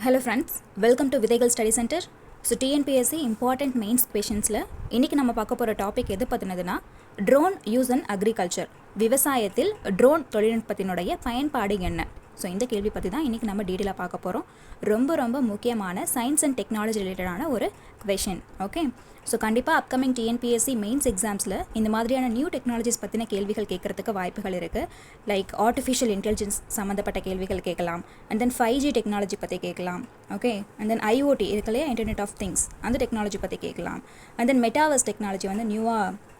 Hello friends, welcome to Vidaigal Study Center. So TNPSC important mains questionsல இன்னைக்கு நம்ம பார்க்க போற டாபிக் எது பத்தினதுன்னா ட்ரோன் யூஸ் இன் அக்ரிகல்ச்சர். விவசாயத்தில் ட்ரோன் தொழில்நுட்பத்தினுடைய பயன்பாடு என்ன? ஸோ இந்த கேள்வி பற்றி தான் இன்றைக்கி நம்ம டீட்டெயிலாக பார்க்க போகிறோம். ரொம்ப முக்கியமான சயின்ஸ் அண்ட் டெக்னாலஜி ரிலேட்டடான ஒரு கொஷின். ஓகே, ஸோ கண்டிப்பாக அப்கமிங் டிஎன்பிஎஸ்சி மெயின்ஸ் எக்ஸாம்ஸில் இந்த மாதிரியான நியூ டெக்னாலஜிஸ் பற்றின கேள்விகள் கேட்குறதுக்கு வாய்ப்புகள் இருக்குது. லைக் ஆர்டிஃபிஷியல் இன்டெலிஜென்ஸ் சம்மந்தப்பட்ட கேள்விகள் கேட்கலாம், அண்ட் தென் 5G டெக்னாலஜி பற்றி கேட்கலாம். ஓகே, அண்ட் தென் IoT இருக்கலையா, இன்டர்நெட் ஆஃப் திங்ஸ், அந்த டெக்னாலஜி பற்றி கேட்கலாம். அண்ட் தென் மெட்டாவர்ஸ் டெக்னாலஜி வந்து நியூவாக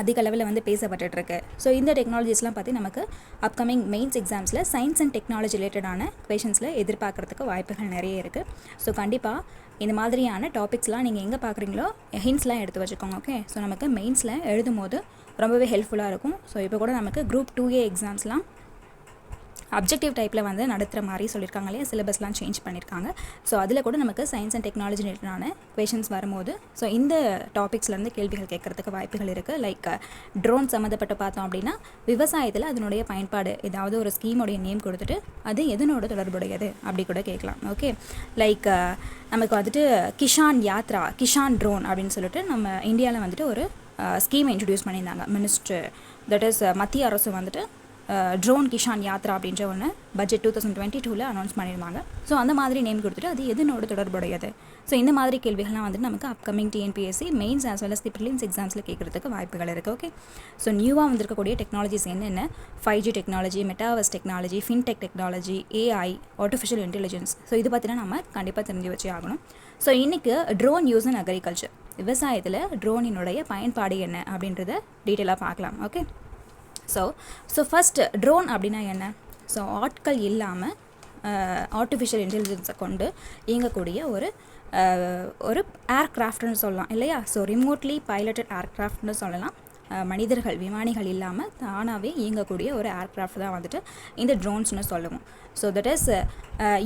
அதிக லெவலில் வந்து பேசப்பட்டுருக்கு. ஸோ இந்த டெக்னாலஜிஸ்லாம் பற்றி நமக்கு அப்கமிங் மெயின்ஸ் எக்ஸாம்ஸில் சயின்ஸ் அண்ட் டெக்னாலஜி ரிலேட்டடான கொஷின்ஸில் எதிர்பார்க்குறதுக்கு வாய்ப்புகள் நிறைய இருக்குது. ஸோ கண்டிப்பாக இந்த மாதிரியான டாபிக்ஸ்லாம் நீங்கள் எங்கே பார்க்குறீங்களோ ஹிண்ட்ஸ்லாம் எடுத்து வச்சுக்கோங்க. ஓகே, ஸோ நமக்கு மெயின்ஸில் எழுதும் போது ரொம்பவே ஹெல்ப்ஃபுல்லாக இருக்கும். ஸோ இப்போ கூட நமக்கு குரூப் 2A எக்ஸாம்ஸ்லாம் அப்ஜெக்டிவ் டைப்பில் வந்து நடத்துகிற மாதிரி சொல்லியிருக்காங்க இல்லையா, சிலபஸ்லாம் சேஞ்ச் பண்ணியிருக்காங்க. ஸோ அதில் கூட நமக்கு சயின்ஸ் அண்ட் டெக்னாலஜி ரிலேட்டடான கொஷின்ஸ் வரும்போது ஸோ இந்த டாபிக்ஸ்லேருந்து கேள்விகள் கேட்குறதுக்கு வாய்ப்புகள் இருக்குது. லைக் ட்ரோன் சம்மந்தப்பட்ட பார்த்தோம் அப்படின்னா விவசாயத்தில் அதனுடைய பயன்பாடு, ஏதாவது ஒரு ஸ்கீமோடைய நேம் கொடுத்துட்டு அது எதனோட தொடர்புடையது அப்படி கூட கேட்கலாம். ஓகே, லைக் நமக்கு வந்துட்டு கிஷான் ட்ரோன் அப்படின்னு சொல்லிட்டு நம்ம இந்தியாவில் வந்துட்டு ஒரு ஸ்கீமை இன்ட்ரடியூஸ் பண்ணியிருந்தாங்க மினிஸ்டர், தட் இஸ் மத்திய அரசு வந்துட்டு ட்ரோன் கிஷான் யாத்ரா அப்படின்ற ஒன்று பட்ஜெட் 2022 அனௌன்ஸ் பண்ணியிருந்தாங்க. ஸோ அந்த மாதிரி நேம் கொடுத்துட்டு அது எதனோட தொடர்புடையது. ஸோ இந்த மாதிரி கேள்விகள்லாம் வந்து நமக்கு upcoming TNPSC mains as well as the prelims எக்ஸாம்ஸில் கேட்குறதுக்கு வாய்ப்புகள் இருக்குது. ஓகே, ஸோ நியூவாக வந்திருக்கக்கூடிய டெக்னாலஜிஸ் என்னென்ன, 5G technology, metaverse technology, fintech technology, AI, artificial intelligence, so இது பற்றினா நம்ம கண்டிப்பாக தெரிஞ்சு வச்சே ஆகணும். ஸோ இன்றைக்கி ட்ரோன் யூஸ் இன் அக்ரிகல்ச்சர், விவசாயத்தில் ட்ரோனினுடைய பயன்பாடு என்ன அப்படின்றத டீட்டெயிலாக பார்க்கலாம். ஓகே, ஸோ ஃபஸ்ட்டு ட்ரோன் அப்படின்னா என்ன? ஸோ ஆட்கள் இல்லாமல் ஆர்டிஃபிஷியல் இன்டெலிஜென்ஸை கொண்டு இயங்கக்கூடிய ஒரு ஏர்க்ராஃப்ட்னு சொல்லலாம் இல்லையா. ஸோ ரிமோட்லி பைலட்டட் ஏர்க்ராஃப்ட்னு சொல்லலாம். மனிதர்கள், விமானிகள் இல்லாமல் தானாகவே இயங்கக்கூடிய ஒரு ஏர்க்ராஃப்ட் தான் வந்துட்டு இந்த ட்ரோன்ஸ்னு சொல்லுவோம். ஸோ தட் இஸ்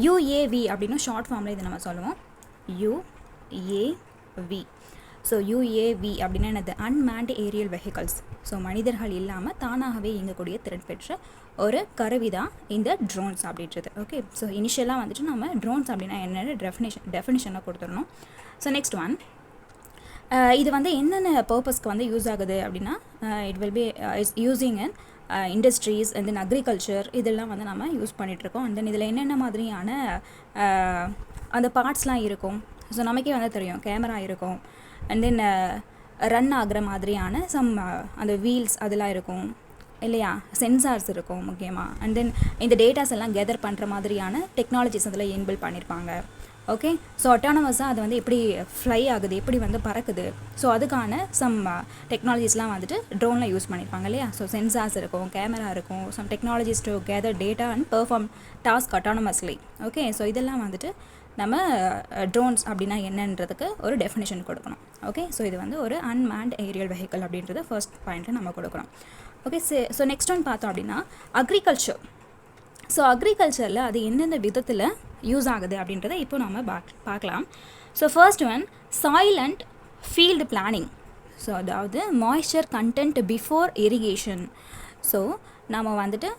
UAV அப்படின்னு ஷார்ட் ஃபார்மில் இதை நம்ம சொல்லுவோம், UAV. ஸோ UAV அப்படின்னா என்னது? Unmanned Ariel vehicles. ஸோ மனிதர்கள் இல்லாமல் தானாகவே இயங்கக்கூடிய திறன் பெற்ற ஒரு கருவி தான் இந்த ட்ரோன்ஸ் அப்படின்றது. ஓகே, ஸோ இனிஷியலாக வந்துட்டு நம்ம ட்ரோன்ஸ் அப்படின்னா என்னென்ன டெஃபினிஷனாக கொடுத்துடணும். ஸோ நெக்ஸ்ட் ஒன், இது வந்து என்னென்ன பர்பஸ்க்கு வந்து யூஸ் ஆகுது அப்படின்னா it will be using in industries and then agriculture, இதெல்லாம் வந்து நம்ம யூஸ் பண்ணிகிட்ருக்கோம். அண்ட் தென் இதில் என்னென்ன மாதிரியான அந்த பார்ட்ஸ்லாம் இருக்கும். ஸோ நமக்கே வந்து தெரியும், கேமரா இருக்கும், அண்ட் தென் ரன் ஆகிற மாதிரியான அந்த வீல்ஸ் அதெல்லாம் இருக்கும் இல்லையா, சென்சார்ஸ் இருக்கும் முக்கியமாக. அண்ட் தென் இந்த டேட்டாஸ் எல்லாம் கெதர் பண்ணுற மாதிரியான டெக்னாலஜிஸ் அதில் இன்பில் பண்ணியிருப்பாங்க. ஓகே, ஸோ அட்டானமஸாக அது வந்து எப்படி ஃப்ளை ஆகுது, எப்படி வந்து பறக்குது, ஸோ அதுக்கான டெக்னாலஜிஸ்லாம் வந்துட்டு ட்ரோனில் யூஸ் பண்ணியிருப்பாங்க இல்லையா. ஸோ சென்சார்ஸ் இருக்கும், கேமரா இருக்கும், technologies to gather data and perform task அட்டானமஸ்லி. Okay, so இதெல்லாம் வந்துட்டு நம்ம ட்ரோன்ஸ் அப்படின்னா என்னன்றதுக்கு ஒரு டெஃபினேஷன் கொடுக்கணும். ஓகே, ஸோ இது வந்து ஒரு அன்மேன்ட் ஏரியல் வெஹிக்கல் அப்படின்றது ஃபர்ஸ்ட் பாயிண்ட்டில் நம்ம கொடுக்கணும். ஓகே, ஸோ நெக்ஸ்ட் ஒன் பார்த்தோம் அப்படின்னா அக்ரிகல்ச்சர். ஸோ அக்ரிகல்ச்சரில் அது எந்தெந்த விதத்தில் யூஸ் ஆகுது அப்படின்றத இப்போ நம்ம பார்க்கலாம். So first one, soil and field planning. So அதாவது moisture content before irrigation. So நம்ம வந்துட்டு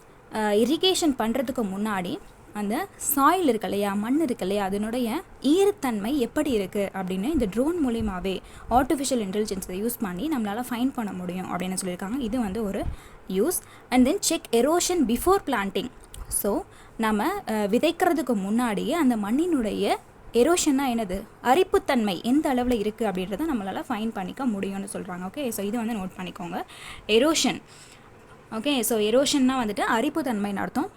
இரிகேஷன் பண்ணுறதுக்கு முன்னாடி அந்த சாயில் இருக்கு இல்லையா, மண் இருக்கு இல்லையா, அதனுடைய ஈரத்தன்மை எப்படி இருக்குது அப்படின்னு இந்த ட்ரோன் மூலியமாகவே ஆர்டிஃபிஷியல் இன்டெலிஜென்ஸை யூஸ் பண்ணி நம்மளால் ஃபைன் பண்ண முடியும் அப்படின்னு சொல்லியிருக்காங்க. இது வந்து ஒரு use. And then check erosion before planting. So நம்ம விதைக்கிறதுக்கு முன்னாடியே அந்த மண்ணினுடைய எரோஷன்னா என்னது, அரிப்புத்தன்மை எந்த அளவில் இருக்குது அப்படின்றத நம்மளால் ஃபைன் பண்ணிக்க முடியும்னு சொல்கிறாங்க. ஓகே, ஸோ இது வந்து நோட் பண்ணிக்கோங்க, எரோஷன். ஓகே, ஸோ எரோஷன்னா வந்துட்டு அரிப்புத்தன்மைன்னு அர்த்தம்.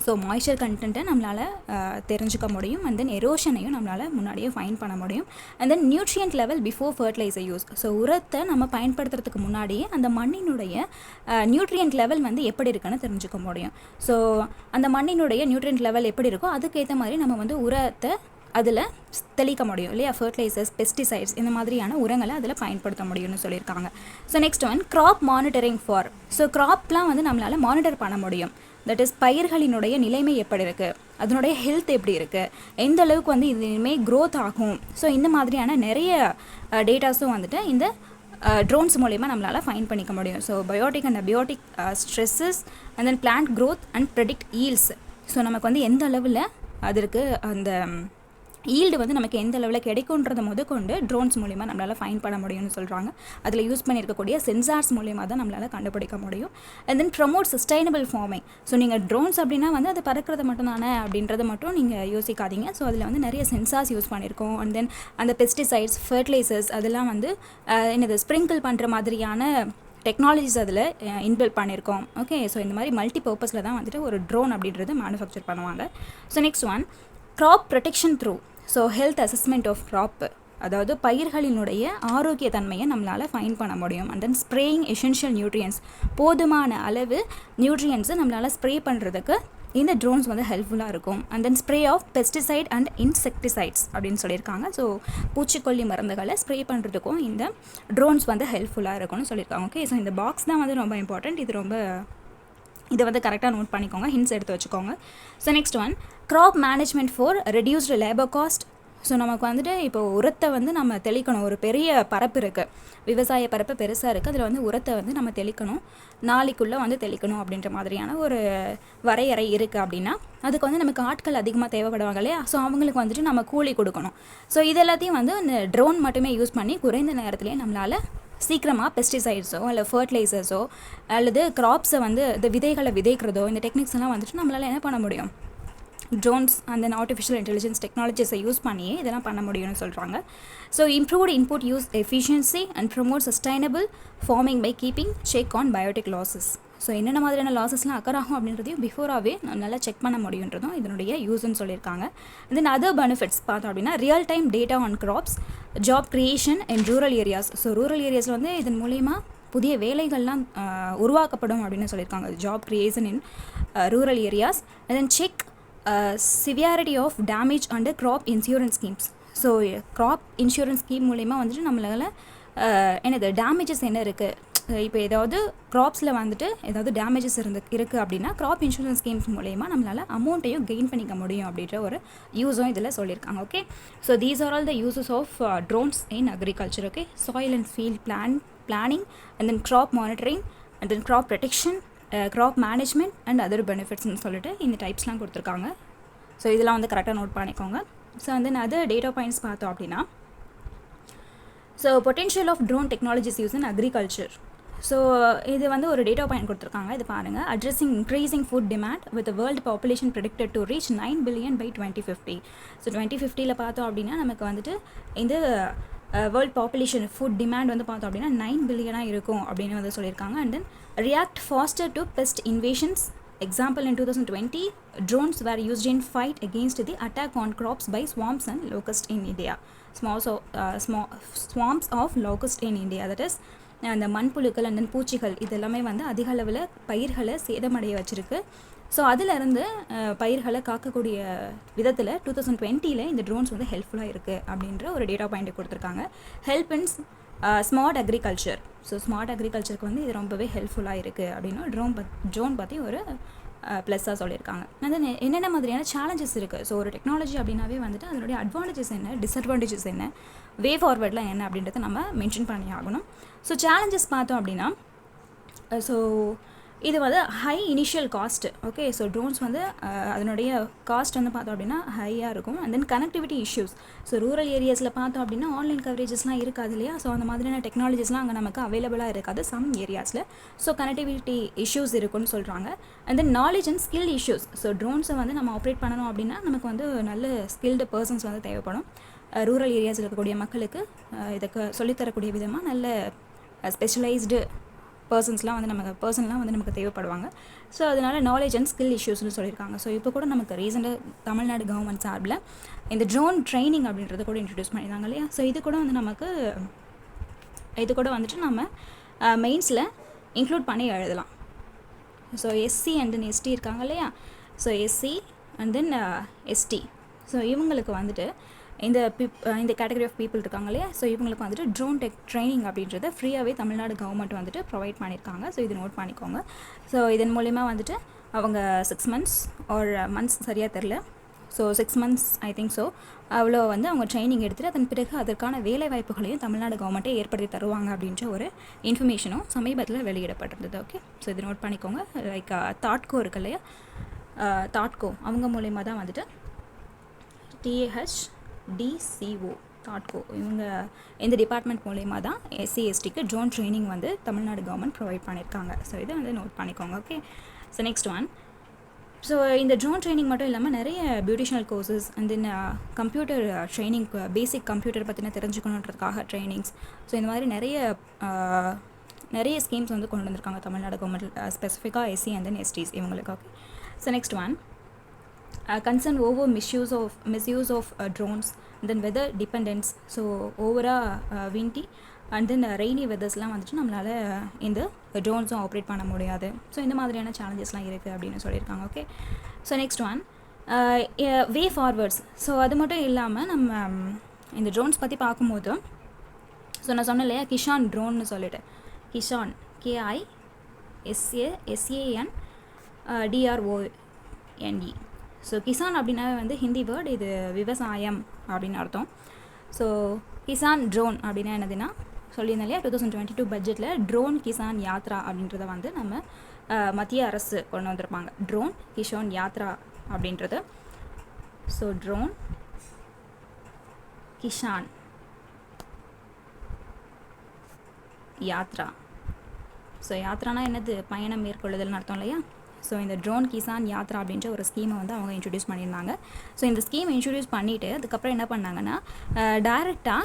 ஸோ மாய்ஸ்சர் கண்டென்ட்டை நம்மளால் தெரிஞ்சுக்க முடியும். அண்ட் தென் எரோஷனையும் நம்மளால் முன்னாடியே ஃபைன் பண்ண முடியும். And then nutrient level before fertiliser use. So உரத்தை நம்ம பயன்படுத்துறதுக்கு முன்னாடியே அந்த மண்ணினுடைய நியூட்ரியன்ட் லெவல் வந்து எப்படி இருக்குன்னு தெரிஞ்சுக்க முடியும். ஸோ அந்த மண்ணினுடைய நியூட்ரியன்ட் லெவல் எப்படி இருக்கோ அதுக்கேற்ற மாதிரி நம்ம வந்து உரத்தை அதில் தெளிக்க முடியும் இல்லையா, ஃபர்டிலைசர்ஸ், பெஸ்டிசைட்ஸ், இந்த மாதிரியான உரங்களை அதில் பயன்படுத்த முடியும்னு சொல்லியிருக்காங்க. So next one, crop monitoring for. So க்ராப்லாம் வந்து நம்மளால் மானிட்டர் பண்ண முடியும். தட் இஸ் பயிர்களினுடைய நிலைமை எப்படி இருக்குது, அதனுடைய ஹெல்த் எப்படி இருக்குது, எந்த அளவுக்கு வந்து இது இனிமேல் க்ரோத் ஆகும். ஸோ இந்த மாதிரியான நிறைய டேட்டாஸும் வந்துட்டு இந்த ட்ரோன்ஸ் மூலயமா நம்மளால் ஃபைன் பண்ணிக்க முடியும். So biotic and abiotic stresses and then plant growth and predict yields. So நமக்கு வந்து எந்த அளவில் அதற்கு அந்த ஈல்டு வந்து நமக்கு எந்த லெவலில் கிடைக்குன்றதை முதற்கொண்டு ட்ரோன்ஸ் மூலிமா நம்மளால் ஃபைன் பண்ண முடியும்னு சொல்கிறாங்க. அதில் யூஸ் பண்ணியிருக்கக்கூடிய சென்சார்ஸ் மூலிமா தான் நம்மளால் கண்டுபிடிக்க முடியும். And then promote sustainable farming. So நீங்கள் ட்ரோன்ஸ் அப்படின்னா வந்து அது பறக்கிறது மட்டும் தானே அப்படின்றத மட்டும் நீங்கள் யோசிக்காதீங்க. ஸோ அதில் வந்து நிறைய சென்சார்ஸ் யூஸ் பண்ணியிருக்கோம். அண்ட் தென் அந்த பெஸ்டிசைட்ஸ், ஃபர்டிலைசர்ஸ் அதெல்லாம் வந்து என்னது ஸ்ப்ரிங்கிள் பண்ணுற மாதிரியான டெக்னாலஜிஸ் அதில் இன்பில்ட் பண்ணியிருக்கோம். ஓகே, ஸோ இந்த மாதிரி மல்டி பர்பஸில் தான் வந்துட்டு ஒரு ட்ரோன் அப்படின்றது மேனுஃபேக்சர் பண்ணுவாங்க. So next one, crop protection through. So health assessment of crop, அதாவது பயிர்களினுடைய ஆரோக்கிய தன்மையை நம்மளால் ஃபைன் பண்ண முடியும். And then spraying essential nutrients, போதுமான அளவு நியூட்ரியன்ஸை நம்மளால் ஸ்ப்ரே பண்ணுறதுக்கு இந்த ட்ரோன்ஸ் வந்து ஹெல்ப்ஃபுல்லாக இருக்கும். And then spray of pesticide and insecticides அப்படின்னு சொல்லியிருக்காங்க. ஸோ பூச்சிக்கொல்லி மருந்துகளை ஸ்ப்ரே பண்ணுறதுக்கும் இந்த ட்ரோன்ஸ் வந்து ஹெல்ப்ஃபுல்லாக இருக்கும்னு சொல்லியிருக்காங்க. ஓகே, ஸோ இந்த பாக்ஸ் தான் வந்து ரொம்ப இம்பார்ட்டண்ட். இதை வந்து கரெக்டாக நோட் பண்ணிக்கோங்க, ஹிண்ட்ஸ் எடுத்து வச்சுக்கோங்க. So next one, crop management for reduced labour cost. So நமக்கு வந்துட்டு இப்போ உரத்தை வந்து நம்ம தெளிக்கணும். ஒரு பெரிய பரப்பு இருக்குது, விவசாய பரப்பு பெருசாக இருக்குது, அதில் வந்து உரத்தை வந்து நம்ம தெளிக்கணும், நாளைக்குள்ளே வந்து தெளிக்கணும் அப்படின்ற மாதிரியான ஒரு வரையறை இருக்குது அப்படின்னா அதுக்கு வந்து நமக்கு ஆட்கள் அதிகமாக தேவைப்படுவாங்க இல்லையா? ஸோ அவங்களுக்கு வந்துட்டு நம்ம கூலி கொடுக்கணும். ஸோ இதெல்லாத்தையும் வந்து இந்த ட்ரோன் மட்டுமே யூஸ் பண்ணி குறைந்த நேரத்துலேயே நம்மளால் சீக்கிரமாக பெஸ்டிசைட்ஸோ இல்லை ஃபர்டிலைசர்ஸோ அல்லது க்ராப்ஸை வந்து இந்த விதைகளை விதைக்கிறதோ இந்த டெக்னிக்ஸ் எல்லாம் வந்துட்டு நம்மளால் என்ன பண்ண முடியும்? Drones and then artificial intelligence டெக்னாலஜிஸை யூஸ் பண்ணியே இதெல்லாம் பண்ண முடியும்னு சொல்கிறாங்க. So improved input use efficiency and promote sustainable farming by keeping check on biotic losses. So என்னென்ன மாதிரியான லாஸஸ்லாம் அக்கர் ஆகும் அப்படின்றதையும் பிஃபோராகவே நல்லா செக் பண்ண முடியுன்றதும் இதனுடைய யூஸ்ன்னு சொல்லியிருக்காங்க. தென் அதர் பெனிஃபிட்ஸ் பார்த்தோம் அப்படின்னா real time data on crops, job creation in rural areas. So rural ஏரியாஸில் வந்து இதன் மூலயமா புதிய வேலைகள்லாம் உருவாக்கப்படும் அப்படின்னு சொல்லியிருக்காங்க. Job creation in rural areas. Then check severity of damage under crop insurance schemes. So crop insurance scheme மூலயமா வந்துட்டு நம்மளால் என்னது டேமேஜஸ் என்ன இருக்குது, இப்போ ஏதாவது க்ராப்ஸில் வந்துட்டு ஏதாவது டேமேஜஸ் இருக்குது அப்படின்னா க்ராப் இன்சூரன்ஸ் ஸ்கீம்ஸ் மூலயமா நம்மளால் அமௌண்ட்டையும் கெயின் பண்ணிக்க முடியும் அப்படின்ற ஒரு யூஸும் இதில் சொல்லியிருக்காங்க. Okay, so these are all the uses of drones in agriculture. Okay, soil and field planning and then crop monitoring and then crop protection, crop management and other பெனிஃபிட்ஸ்னு சொல்லிட்டு இந்த டைப்ஸ்லாம் கொடுத்துருக்காங்க. ஸோ இதெல்லாம் வந்து கரெக்டாக நோட் பண்ணிக்கோங்க. ஸோ வந்து other data points பார்த்தோம் அப்படின்னா, so potential of drone technologies use in agriculture. So இது வந்து ஒரு டேட்டா பாயிண்ட் கொடுத்துருக்காங்க, இது பாருங்கள். Addressing increasing food demand with world population predicted to reach 9 billion by 2050. So 2050 பார்த்தோம் அப்படின்னா நமக்கு வந்துட்டு இந்த வேர்ல்டு பாப்புலேஷன் ஃபுட் டிமாண்ட் வந்து பார்த்தோம் அப்படின்னா 9 பில்லியனாக இருக்கும் அப்படின்னு வந்து சொல்லியிருக்காங்க. And then react faster to pest invasions. Example, in 2020, drones were used in fight against the attack on crops by swarms and locusts in India. Swarms of locusts in India, that is அந்த மண்புழுக்கள் and பூச்சிகள் இதெல்லாமே வந்து அதிக அளவில் பயிர்களை சேதமடைய வச்சுருக்கு. So அதிலிருந்து பயிர்களை காக்கக்கூடிய விதத்தில் 2020 இந்த ட்ரோன்ஸ் வந்து ஹெல்ப்ஃபுல்லாக இருக்குது அப்படின்ற ஒரு டேட்டா பாயிண்ட் கொடுத்துருக்காங்க. Help in smart agriculture. So smart அக்ரிகல்ச்சருக்கு வந்து இது ரொம்பவே ஹெல்ப்ஃபுல்லாக இருக்குது அப்படின்னு ட்ரோன் பற்றி ஒரு ப்ளஸ்ஸாக சொல்லியிருக்காங்க. அது என்னென்ன மாதிரியான சேலஞ்சஸ் இருக்குது. ஸோ ஒரு டெக்னாலஜி அப்படின்னாவே வந்துட்டு அதனுடைய அட்வான்டேஜஸ் என்ன, டிஸ்அட்வான்டேஜஸ் என்ன, வே ஃபார்வர்ட்லாம் என்ன அப்படின்றத நம்ம மென்ஷன் பண்ணி ஆகணும். ஸோ சேலஞ்சஸ் பார்த்தோம் அப்படின்னா, ஸோ இது வந்து high initial cost. Okay, so drones வந்து அதனுடைய காஸ்ட் வந்து பார்த்தோம் அப்படின்னா ஹையாக இருக்கும். And then connectivity issues. So rural ஏரியாஸில் பார்த்தோம் அப்படின்னா ஆன்லைன் கவரேஜஸ்லாம் இருக்காது இல்லையா? ஸோ அந்த மாதிரியான டெக்னாலஜிஸ்லாம் அங்கே நமக்கு அவைலபிளாக இருக்காது சம் ஏரியாஸில். ஸோ கனெக்டிவிட்டி இஷ்யூஸ் இருக்குன்னு சொல்கிறாங்க. And then knowledge and skill issues. So ட்ரோன்ஸை வந்து நம்ம ஆப்ரேட் பண்ணணும் அப்படின்னா நமக்கு வந்து நல்ல ஸ்கில்டு பர்சன்ஸ் வந்து தேவைப்படும். ரூரல் ஏரியாஸில் இருக்கக்கூடிய மக்களுக்கு இதுக்கு சொல்லித்தரக்கூடிய விதமாக நல்ல ஸ்பெஷலைஸ்டு பர்சன்ஸ்லாம் வந்து நமக்கு தேவைப்படுவாங்க. ஸோ அதனால் நாலேஜ் அண்ட் ஸ்கில் இஷ்யூஸ்னு சொல்லியிருக்காங்க. ஸோ இப்போ கூட நமக்கு ரீசெண்டாக தமிழ்நாடு கவர்மெண்ட் சார்பில் இந்த ட்ரோன் ட்ரைனிங் அப்படின்றத கூட இன்ட்ரடியூஸ் பண்ணியிருந்தாங்க இல்லையா? ஸோ இது கூட வந்துட்டு நம்ம மெயின்ஸில் இன்க்ளூட் பண்ணி எழுதலாம். So SC and then ST இருக்காங்க இல்லையா? So SC and then ST. So இவங்களுக்கு வந்துட்டு இந்த கேட்டகரி ஆஃப் பீப்புள் இருக்காங்க இல்லையா? ஸோ இவங்களுக்கு வந்துட்டு ட்ரோன் ட்ரைனிங் அப்படின்றத ஃப்ரீயாகவே தமிழ்நாடு கவர்மெண்ட் வந்துட்டு ப்ரொவைட் பண்ணியிருக்காங்க. ஸோ இது நோட் பண்ணிக்கோங்க. ஸோ இதன் மூலிமா வந்துட்டு அவங்க 6 months ஒரு மந்த்ஸ் சரியாக தெரில, so 6 months I think. So அவ்வளோ வந்து அவங்க ட்ரைனிங் எடுத்துகிட்டு அதன் பிறகு அதற்கான வேலை வாய்ப்புகளையும் தமிழ்நாடு கவர்மெண்ட்டே ஏற்படுத்தி தருவாங்க அப்படின்ற ஒரு இன்ஃபர்மேஷனும் சமீபத்தில் வெளியிடப்பட்டிருந்தது. ஓகே, ஸோ இது நோட் பண்ணிக்கோங்க. லைக் தாட்கோ இருக்கு இல்லையா? தாட்கோ அவங்க மூலயமா தான் வந்துட்டு TAH டிசிஓ தாட்கோ இவங்க இந்த டிபார்ட்மெண்ட் மூலயமா தான் SC/STக்கு ட்ரோன் ட்ரைனிங் வந்து தமிழ்நாடு கவர்மெண்ட் ப்ரொவைட் பண்ணியிருக்காங்க. ஸோ இதை வந்து நோட் பண்ணிக்கோங்க. Okay, so next one. So இந்த ட்ரோன் ட்ரைனிங் மட்டும் இல்லாமல் நிறைய beautician courses and then computer training, basic computer பற்றின தெரிஞ்சுக்கணுன்றதுக்காக ட்ரைனிங்ஸ், ஸோ இந்த மாதிரி நிறைய ஸ்கீம்ஸ் வந்து கொண்டு வந்திருக்காங்க தமிழ்நாடு கவர்மெண்ட், ஸ்பெசிஃபிக்காக SC அண்ட் தென் STs இவங்களுக்கு. Okay, so next one. Concern over misuse of drones, then weather dependence. So ஓவராக windy அண்ட் தென் ரெய்னி வெதர்ஸ்லாம் வந்துட்டு நம்மளால் இந்த ட்ரோன்ஸும் ஆப்ரேட் பண்ண முடியாது. ஸோ இந்த மாதிரியான சேலஞ்சஸ்லாம் இருக்குது அப்படின்னு சொல்லியிருக்காங்க. Okay, so next one. Way forwards. So அது மட்டும் இல்லாமல் நம்ம இந்த ட்ரோன்ஸ் பற்றி பார்க்கும்போது, ஸோ நான் சொன்னேன் இல்லையா கிஷான் ட்ரோன்னு சொல்லிட்டு, Kisan KISAN DRONE. So Kisan அப்படின்னாவே வந்து ஹிந்தி வேர்ட், இது விவசாயம் அப்படின்னு அர்த்தம். ஸோ கிசான் ட்ரோன் அப்படின்னா என்னதுன்னா சொல்லியிருந்தேன் இல்லையா 2022 பட்ஜெட்டில் ட்ரோன் கிசான் யாத்ரா அப்படின்றத வந்து நம்ம மத்திய அரசு கொண்டு வந்திருப்பாங்க. ட்ரோன் கிஷான் யாத்ரா அப்படின்றது. So drone Kisan Yatra. So யாத்ரானா என்னது, பயணம் மேற்கொள்ளுதல்னு அர்த்தம் இல்லையா. ஸோ இந்த ட்ரோன் கிசான் யாத்ரா அப்படின்ற ஒரு ஸ்கீமை வந்து அவங்க இன்ட்ரடியூஸ் பண்ணியிருந்தாங்க. ஸோ இந்த ஸ்கீமை இன்ட்ரடியூஸ் பண்ணிவிட்டு அதுக்கப்புறம் என்ன பண்ணாங்கன்னா, டைரெக்டாக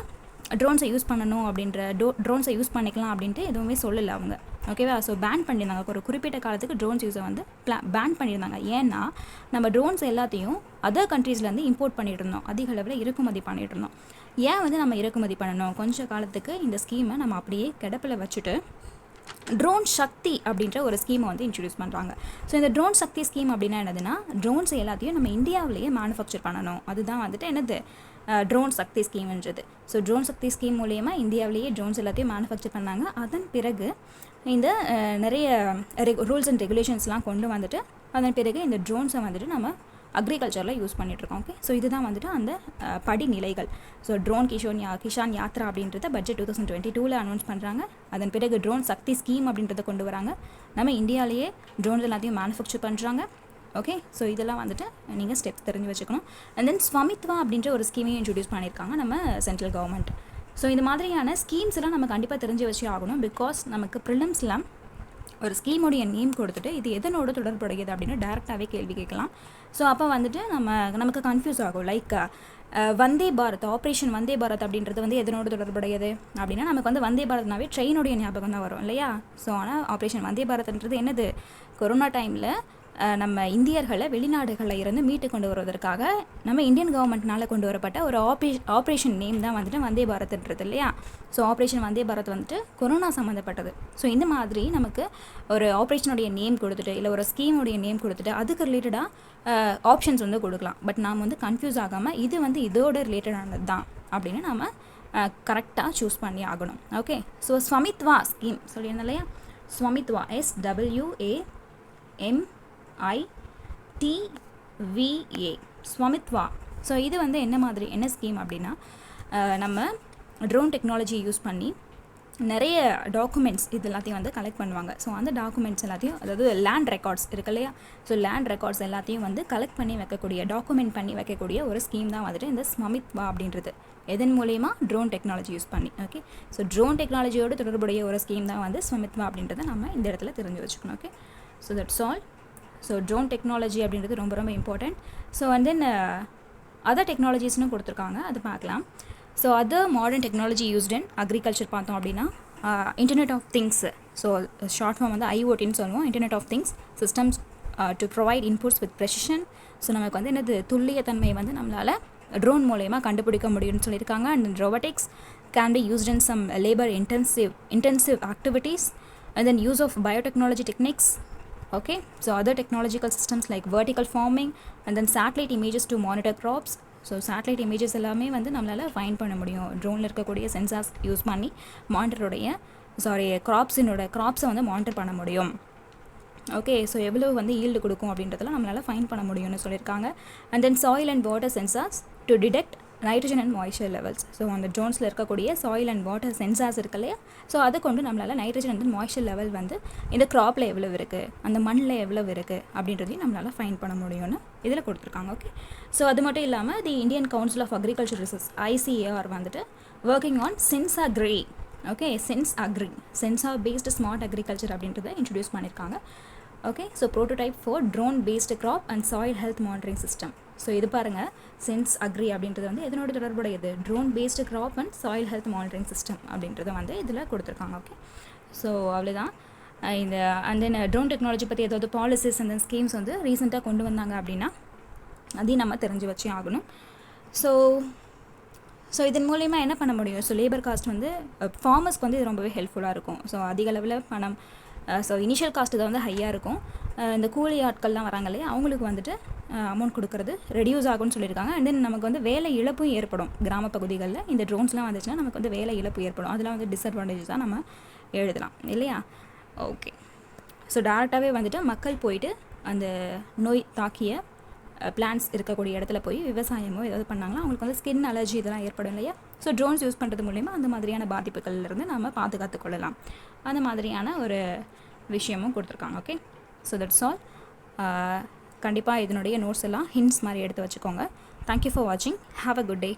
ட்ரோன்ஸை யூஸ் பண்ணணும் அப்படின்ற ட்ரோன்ஸை யூஸ் பண்ணிக்கலாம் அப்படின்ட்டு எதுவுமே சொல்லலை அவங்க. ஓகேவா. ஸோ பேன் பண்ணியிருந்தாங்க. ஒரு குறிப்பிட்ட காலத்துக்கு ட்ரோன்ஸ் யூஸை வந்து பேன் பண்ணியிருந்தாங்க. ஏன்னா நம்ம ட்ரோன்ஸ் எல்லாத்தையும் அதர் கண்ட்ரீஸ்லேருந்து இம்போர்ட் பண்ணிகிட்டு இருந்தோம், அதிக அளவில் இறக்குமதி பண்ணிகிட்டு இருந்தோம். ஏன் வந்து நம்ம இறக்குமதி பண்ணணும், கொஞ்ச காலத்துக்கு இந்த ஸ்கீமை நம்ம அப்படியே கிடப்பில் வச்சுட்டு ட்ரோன் சக்தி அப்படின்ற ஒரு ஸ்கீமை வந்து இன்ட்ரடியூஸ் பண்ணுறாங்க. ஸோ இந்த ட்ரோன் சக்தி ஸ்கீம் அப்படின்னா என்னதுன்னா, ட்ரோன்ஸ் எல்லாத்தையும் நம்ம இந்தியாவிலேயே மேனுஃபேக்சர் பண்ணணும். அதுதான் வந்துட்டு என்னது, ட்ரோன் சக்தி ஸ்கீம்ன்றது. ஸோ ட்ரோன் சக்தி ஸ்கீம் மூலயமா இந்தியாவிலேயே ட்ரோன்ஸ் எல்லாத்தையும் மேனுஃபேக்சர் பண்ணாங்க. அதன் பிறகு இந்த நிறைய ரூல்ஸ் அண்ட் ரெகுலேஷன்ஸ்லாம் கொண்டு வந்துட்டு அதன் பிறகு இந்த ட்ரோன்ஸை வந்துட்டு நம்ம அக்ரிகல்ச்சரில் யூஸ் பண்ணிகிட்ருக்கோம். ஓகே, ஸோ இதுதான் வந்துட்டு அந்த படிநிலைகள். ஸோ ட்ரோன் கிஷான் யாத்ரா அப்படின்றத பட்ஜெட் 2022 அனௌன்ஸ் பண்ணுறாங்க. அதன் பிறகு ட்ரோன் சக்தி ஸ்கீம் அப்படின்றத கொண்டு வராங்க. நம்ம இந்தியாவிலேயே ட்ரோன்ஸ் எல்லாத்தையும் மேனுஃபேக்சர் பண்ணுறாங்க. ஓகே, ஸோ இதெல்லாம் வந்துட்டு நீங்கள் ஸ்டெப்ஸ் தெரிஞ்சு வச்சுக்கணும். அண்ட் தென் ஸ்வமித்வா அப்படின்ற ஒரு ஸ்கீமையும் இன்ட்ரடியூஸ் பண்ணியிருக்காங்க நம்ம சென்ட்ரல் கவர்மெண்ட். ஸோ இந்த மாதிரியான ஸ்கீம்ஸ் எல்லாம் நம்ம கண்டிப்பாக தெரிஞ்சு வச்சு ஆகணும். பிகாஸ் நமக்கு ப்ரிலிம்ஸ்லாம் ஒரு ஸ்கீமுடைய நேம் கொடுத்துட்டு இது எதனோட தொடர்புடையது அப்படின்னு டேரெக்டாகவே கேள்வி கேட்கலாம். ஸோ அப்போ வந்துட்டு நமக்கு கன்ஃபியூஸ் ஆகும். லைக் வந்தே பாரத், ஆப்ரேஷன் வந்தே பாரத் அப்படின்றது வந்து எதனோட தொடர்புடையது அப்படின்னா நமக்கு வந்து வந்தே பாரத்னாவே ட்ரெயினுடைய ஞாபகம் தான் வரும் இல்லையா. ஸோ ஆனால் ஆப்ரேஷன் வந்தே பாரத்ன்றது என்னது, கொரோனா டைமில் நம்ம இந்தியர்களை வெளிநாடுகளில் இருந்து மீட்டு கொண்டு வருவதற்காக நம்ம இந்தியன் கவர்மெண்ட்னால் கொண்டு வரப்பட்ட ஒரு ஆப்ரேஷன் நேம் தான் வந்துட்டு வந்தே பாரத்ன்றது இல்லையா. ஸோ ஆப்ரேஷன் வந்தே பாரத் வந்துட்டு கொரோனா சம்மந்தப்பட்டது. ஸோ இந்த மாதிரி நமக்கு ஒரு ஆப்ரேஷனுடைய நேம் கொடுத்துட்டு இல்லை ஒரு ஸ்கீமுடைய நேம் கொடுத்துட்டு அதுக்கு ரிலேட்டடாக ஆப்ஷன்ஸ் வந்து கொடுக்கலாம். பட் நாம் வந்து கன்ஃபியூஸ் ஆகாமல் இது வந்து இதோட ரிலேட்டடானது தான் அப்படின்னு நம்ம கரெக்டாக சூஸ் பண்ணி ஆகணும். ஓகே, ஸோ ஸ்வமித்வா ஸ்கீம் சொல்லியிருந்தேன் இல்லையா. ஸ்வமித்வா SWAMITVA ஸ்வமித்வா. ஸோ இது வந்து என்ன ஸ்கீம் அப்படின்னா, நம்ம ட்ரோன் டெக்னாலஜி யூஸ் பண்ணி நிறைய டாக்குமெண்ட்ஸ் இது எல்லாத்தையும் வந்து கலெக்ட் பண்ணுவாங்க. ஸோ அந்த டாக்குமெண்ட்ஸ் எல்லாத்தையும், அதாவது லேண்ட் ரெக்கார்ட்ஸ் இருக்கு இல்லையா, ஸோ லேண்ட் ரெக்கார்ட்ஸ் எல்லாத்தையும் வந்து கலெக்ட் பண்ணி வைக்கக்கூடிய, டாக்குமெண்ட் பண்ணி வைக்கக்கூடிய ஒரு ஸ்கீம் தான் வந்துட்டு இந்த ஸ்வமித்வா அப்படின்றது. எதன் மூலயமா, ட்ரோன் டெக்னாலஜி யூஸ் பண்ணி. ஓகே, ஸோ ட்ரோன் டெக்னாலஜியோடு தொடர்புடைய ஒரு ஸ்கீம் தான் வந்து ஸ்வமித்வா அப்படின்றத நம்ம இந்த இடத்துல தெரிஞ்சு வச்சுக்கணும். Okay, so that's all. So drone technology அப்படின்றது ரொம்ப ரொம்ப important. So and then other டெக்னாலஜிஸ்னு கொடுத்துருக்காங்க, அது பார்க்கலாம். So other modern technology used in agriculture பார்த்தோம் அப்படின்னா internet of things. So short form வந்து IoTன்னு சொல்லுவோம். Internet of things systems to provide inputs with precision. So நமக்கு வந்து என்னது, துல்லியத்தன்மை வந்து நம்மளால் ட்ரோன் மூலயமா கண்டுபிடிக்க முடியும்னு சொல்லியிருக்காங்க. And robotics can be used in some labor intensive activities, and then use of biotechnology techniques. Okay, so other technological systems like vertical farming and then satellite images to monitor crops. So satellite images எல்லாமே வந்து நம்மளால் find பண்ண முடியும் ட்ரோனில் இருக்கக்கூடிய sensors use பண்ணி க்ராப்ஸை வந்து monitor பண்ண முடியும். ஓகே, ஸோ எவ்வளோ வந்து ஈல்டு கொடுக்கும் அப்படின்றதெல்லாம் நம்மளால் ஃபைண்ட் பண்ண முடியும்னு சொல்லியிருக்காங்க. And then soil and water sensors to detect nitrogen and moisture levels. So அந்த ட்ரோன்ஸில் இருக்கக்கூடிய சாயில் அண்ட் வாட்டர் சென்சார்ஸ் இருக்கு இல்லையா, ஸோ அதை கொண்டு நம்மளால் நைட்ரஜன் அண்ட் மாய்ஸ்சர் லெவல் வந்து இந்த க்ராப்பில் எவ்வளோ இருக்குது, அந்த மண்ணில் எவ்வளோ இருக்குது அப்படின்றதையும் நம்மளால் ஃபைன் பண்ண முடியும்னு இதில் கொடுத்துருக்காங்க. ஓகே, ஸோ அது மட்டும் இல்லாமல் the Indian council of agriculture research ICAR வந்துட்டு working on Sensagri. Okay, sensor based smart agriculture அப்படின்றத இன்ட்ரடியூஸ் பண்ணியிருக்காங்க. Okay, so prototype for drone based crop and soil health monitoring system. So இது பாருங்கள், Sensagri அப்படின்றது வந்து எதனோட தொடர்புடையது, drone based crop and soil health monitoring system அப்படின்றத வந்து இதில் கொடுத்துருக்காங்க. ஓகே, ஸோ அவ்வளோதான். இந்த அண்ட் தென் ட்ரோன் டெக்னாலஜி பற்றி ஏதாவது பாலிசிஸ் அண்ட் தென் ஸ்கீம்ஸ் வந்து ரீசெண்டாக கொண்டு வந்தாங்க அப்படின்னா அதையும் நம்ம தெரிஞ்சு வச்சே ஆகணும். ஸோ இதன் மூலயமா என்ன பண்ண முடியும், ஸோ லேபர் காஸ்ட் வந்து ஃபார்மர்ஸ்க்கு வந்து இது ரொம்பவே ஹெல்ப்ஃபுல்லாக இருக்கும். ஸோ அதிக அளவில் பணம், ஸோ இனிஷியல் காஸ்ட் இதை வந்து ஹையாக இருக்கும். இந்த கூலி ஆட்கள்லாம் வராங்க இல்லையா, அவங்களுக்கு வந்துட்டு அமௌண்ட் கொடுக்குறது ரெடியூஸ் ஆகும்னு சொல்லியிருக்காங்க. அண்ட் தென் நமக்கு வந்து வேலை இழப்பும் ஏற்படும். கிராம பகுதிகளில் இந்த ட்ரோன்ஸ்லாம் வந்துச்சுன்னா நமக்கு வந்து வேலை இழப்பு ஏற்படும். அதெல்லாம் வந்து டிஸ்அட்வான்டேஜஸ் தான் நம்ம எழுதலாம் இல்லையா. ஓகே, ஸோ டேரெக்டாகவே வந்துட்டு மக்கள் போயிட்டு அந்த நோய் தாக்கிய பிளான்ஸ் இருக்கக்கூடிய இடத்துல போய் விவசாயமோ ஏதாவது பண்ணாங்கன்னா அவங்களுக்கு வந்து ஸ்கின் அலர்ஜி இதெல்லாம் ஏற்படும் இல்லையா. ஸோ ட்ரோன்ஸ் யூஸ் பண்ணுறது மூலிமா அந்த மாதிரியான பாதிப்புகள்லேருந்து நம்ம பாதுகாத்து கொள்ளலாம். அந்த மாதிரியான ஒரு விஷயமும் கொடுத்துருக்காங்க. Okay, so that's all. கண்டிப்பாக இதனுடைய நோட்ஸ் எல்லாம் ஹிண்ட்ஸ் மாதிரி எடுத்து வச்சுக்கோங்க. தேங்க்யூ ஃபார் வாட்சிங். Have a good day.